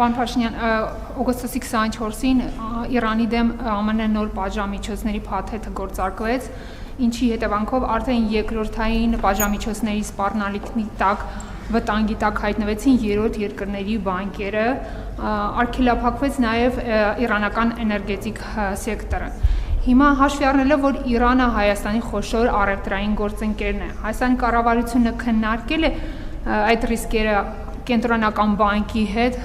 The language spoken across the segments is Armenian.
Պարոն Փաշինյան, օգոստոսի 24-ին Իրանի դեմ ԱՄՆ նոր պատժամիջոցների փաթեթը գործարկվեց, ինչի հետևանքով արդեն երկրորդային պատժամիջոցների սպառնալիքի տակ վտանգի տակ հայտնվեցին երրորդ երկրների բանկերը, արգելափակվեց նաև իրանական էներգետիկ սեկտորը։ Հիմա հաշվի առնելով, որ Իրանը Հայաստանի խոշոր առևտրային գործընկերն է, Հայաստանի կառավարությունը քննարկել է այդ ռիսկերը կենտրոնական բանկի հետ,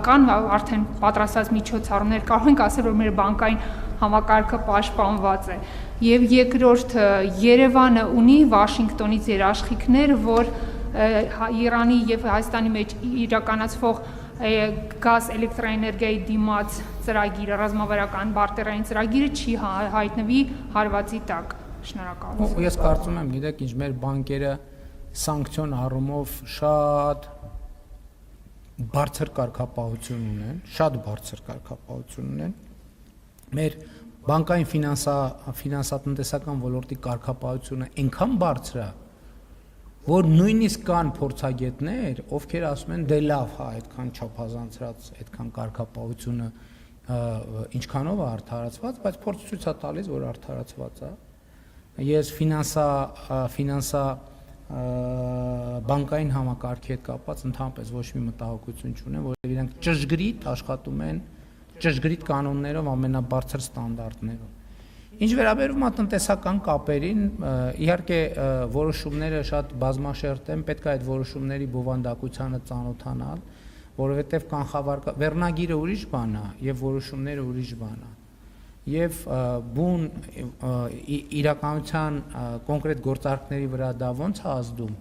կան արդեն պատրաստած միջոցառումներ, կարող ենք ասել, որ մեր բանկային համակարգը պաշտպանված է։ Եվ երկրորդ, Երևանը ունի Վաշինգտոնից երաշխիքներ, որ Իրանի եւ Հայաստանի մեջ իրականացվող գազ էլեկտրաէներգիայի դիմաց ծրագիրը, ռազմավարական բարտերային ծրագիրը չի հայտնվի հարվածի տակ։ Շնորհակալություն։ Ես կարծում եմ, գիտեք, ինչ մեր բանկերը սանկցիոն առումով շատ բարձր կարգապահություն ունեն, շատ բարձր կարգապահություն ունեն։ Մեր բանկային ֆինանսատնտեսական ոլորտի կարգապահությունը այնքան բարձր է, որ նույնիսկ կան փորձագետներ, ովքեր ասում են դե լավ, հա, այդքան չափազանցրած, այդքան կարգապահությունը ինչքանով է արդարացված, բայց փորձ ցույց է տալիս, որ արդարացված է։ Ես բանկային համակարգի հետ կապված ընդհանրապես ոչ մի մտահոգություն չունեմ, որովհետև իրենք ճշգրիտ աշխատում են ճշգրիտ կանոններով, ամենաբարձր ստանդարտներով։ Ինչ վերաբերում է տնտեսական կապերին, իհարկե որոշումները շատ բազմաշերտ են, պետք է այդ որոշումների բովանդակությանը ծանոթանալ, որովհետև վերնագիրը ուրիշ բան է եւ որոշումները ուրիշ բան է։ Եվ բուն իրականության կոնկրետ գործարքների վրա դա ոնց է ազդում,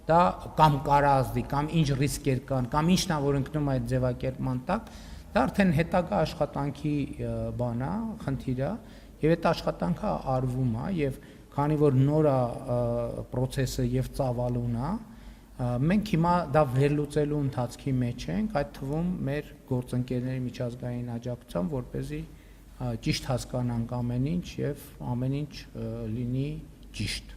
դա կամ կարա ազդի, կամ ինչ ռիսկեր կան, կամ ինչն է, որ ընկնում այդ ձևակերպման տակ, դա արդեն հետագա աշխատանքի բան է, խնդիր է, եւ այդ աշխատանքը արվում է, եւ քանի որ նոր է process-ը եւ ծավալուն է, մենք հիմա դա վերլուծելու ընթացքի մեջ ենք, այդ թվում մեր գործընկերների միջազգային աջակցությամբ, որպեսզի ճիշտ հասկանանք ամեն ինչ եւ ամեն ինչ լինի ճիշտ։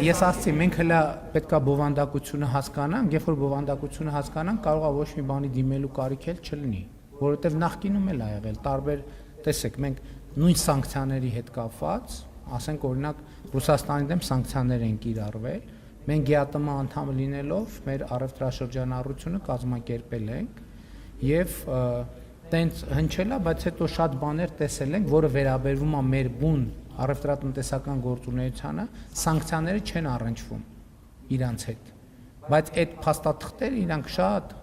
Ես ասացի, մենք հələ պետքա բովանդակությունը հասկանանք, երբ որ բովանդակությունը հասկանանք, կարող է ոչ մի բանի դիմելու կարիք էլ չլինի, որովհետեւ նախկինում էլ ա եղել տարբեր, տեսեք, մենք նույն սանկցիաների հետ կապված, ասենք օրինակ Ռուսաստանի դեմ սանկցիաներ են կիրառվել, մենք ԳԱՏՄ անդամ լինելով մեր առևտրաշրջանառությունը կազմակերպել ենք եւ տենց հնչել է, բայց հետո շատ բաներ տեսել ենք, որը վերաբերվում է մեր բուն առևտրատնտեսական գործունեությանը, սանկցիաները չեն առնչվում իրանց հետ, բայց այդ փաստաթղթերը իրանք շատ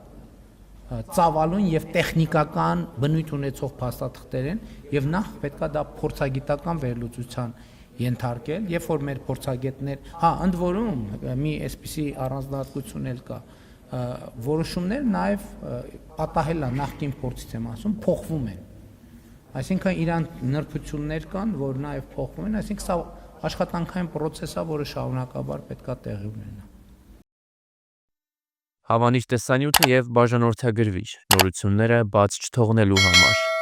ծավալուն եւ տեխնիկական բնույթ ունեցող փաստաթղթեր են եւ նախ պետքա դա փորձագիտական վերլուծության ենթարկել, երբ որ մեր փորձագետներ, հա, ընդ որում մի այսպիսի առանձնահատկություն էլ կա, որոշումներ նաև պատահել է նախկին փորձից եմ ասում, փոխվում են։ Այսինքն իրան նրբություններ կան, որ նաև փոխվում են, այսինքն սա աշխատանքային process է, որը շարունակաբար պետքա տեղի ունենա։ Հավանիչ տեսանյութը եւ բաժանորդագրվիչ նորությունները բաց չթողնելու համար